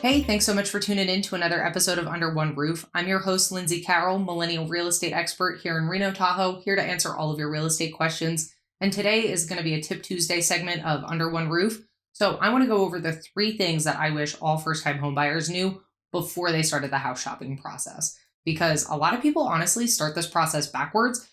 Hey, thanks so much for tuning in to another episode of Under One Roof. I'm your host, Lindsay Carroll, millennial real estate expert here in Reno-Tahoe, here to answer all of your real estate questions. And today is going to be a Tip Tuesday segment of Under One Roof. So I want to go over the 3 things that I wish all first-time homebuyers knew before they started the house shopping process. Because a lot of people honestly start this process backwards.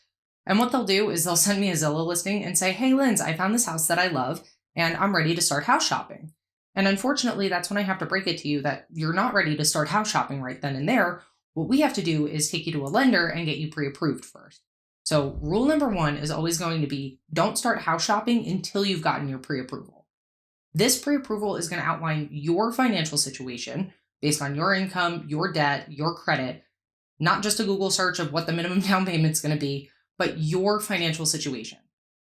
And what they'll do is they'll send me a Zillow listing and say, "Hey, Linz, I found this house that I love and I'm ready to start house shopping." And unfortunately, that's when I have to break it to you that you're not ready to start house shopping right then and there. What we have to do is take you to a lender and get you pre approved first. So, rule number 1 is always going to be don't start house shopping until you've gotten your pre approval. This pre approval is going to outline your financial situation based on your income, your debt, your credit, not just a Google search of what the minimum down payment is going to be, but your financial situation.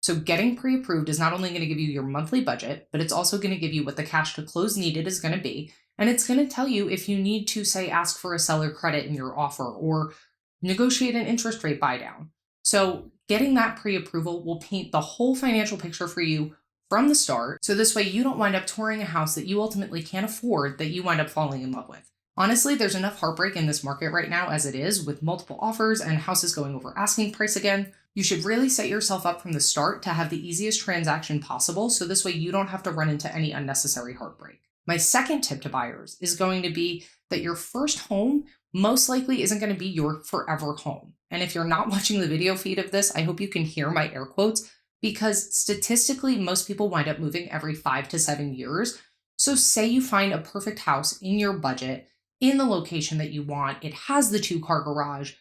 So getting pre-approved is not only going to give you your monthly budget, but it's also going to give you what the cash to close needed is going to be. And it's going to tell you if you need to, say, ask for a seller credit in your offer or negotiate an interest rate buy down. So getting that pre-approval will paint the whole financial picture for you from the start. So this way you don't wind up touring a house that you ultimately can't afford that you wind up falling in love with. Honestly, there's enough heartbreak in this market right now as it is, with multiple offers and houses going over asking price again. You should really set yourself up from the start to have the easiest transaction possible, so this way you don't have to run into any unnecessary heartbreak. My second tip to buyers is going to be that your first home most likely isn't going to be your forever home. And if you're not watching the video feed of this, I hope you can hear my air quotes, because statistically, most people wind up moving every 5 to 7 years. So say you find a perfect house in your budget, in the location that you want, it has the 2-car garage,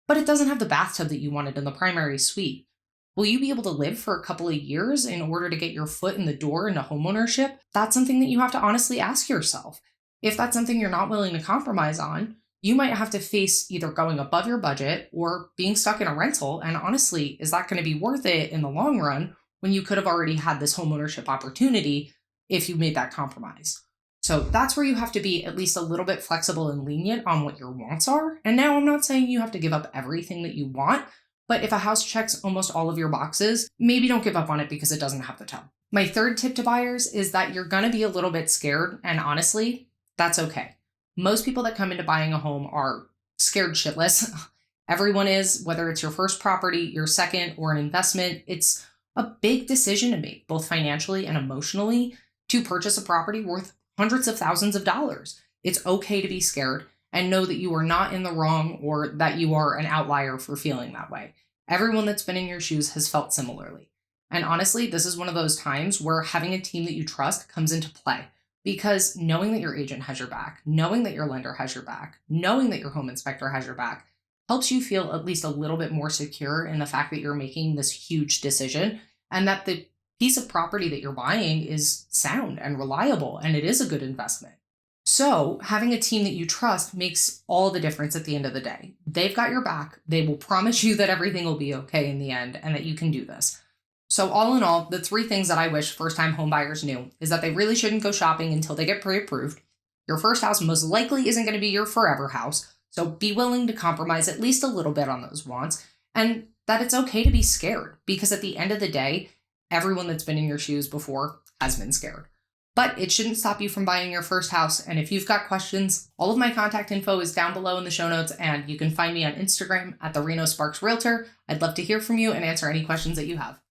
but it doesn't have the bathtub that you wanted in the primary suite. Will you be able to live for a couple of years in order to get your foot in the door into homeownership? That's something that you have to honestly ask yourself. If that's something you're not willing to compromise on, you might have to face either going above your budget or being stuck in a rental. And honestly, is that going to be worth it in the long run when you could have already had this homeownership opportunity if you made that compromise? So that's where you have to be at least a little bit flexible and lenient on what your wants are. And now I'm not saying you have to give up everything that you want, but if a house checks almost all of your boxes, maybe don't give up on it because it doesn't have the tub. My third tip to buyers is that you're going to be a little bit scared, and honestly, that's okay. Most people that come into buying a home are scared shitless. Everyone is, whether it's your first property, your second, or an investment. It's a big decision to make, both financially and emotionally, to purchase a property worth hundreds of thousands of dollars. It's okay to be scared and know that you are not in the wrong or that you are an outlier for feeling that way. Everyone that's been in your shoes has felt similarly. And honestly, this is one of those times where having a team that you trust comes into play, because knowing that your agent has your back, knowing that your lender has your back, knowing that your home inspector has your back helps you feel at least a little bit more secure in the fact that you're making this huge decision and that the piece of property that you're buying is sound and reliable, and it is a good investment. So having a team that you trust makes all the difference at the end of the day. They've got your back. They will promise you that everything will be okay in the end and that you can do this. So all in all, the 3 things that I wish first-time homebuyers knew is that they really shouldn't go shopping until they get pre-approved. Your first house most likely isn't going to be your forever house, so be willing to compromise at least a little bit on those wants, and that it's okay to be scared, because at the end of the day, everyone that's been in your shoes before has been scared. But it shouldn't stop you from buying your first house. And if you've got questions, all of my contact info is down below in the show notes, and you can find me on Instagram at the Reno Sparks Realtor. I'd love to hear from you and answer any questions that you have.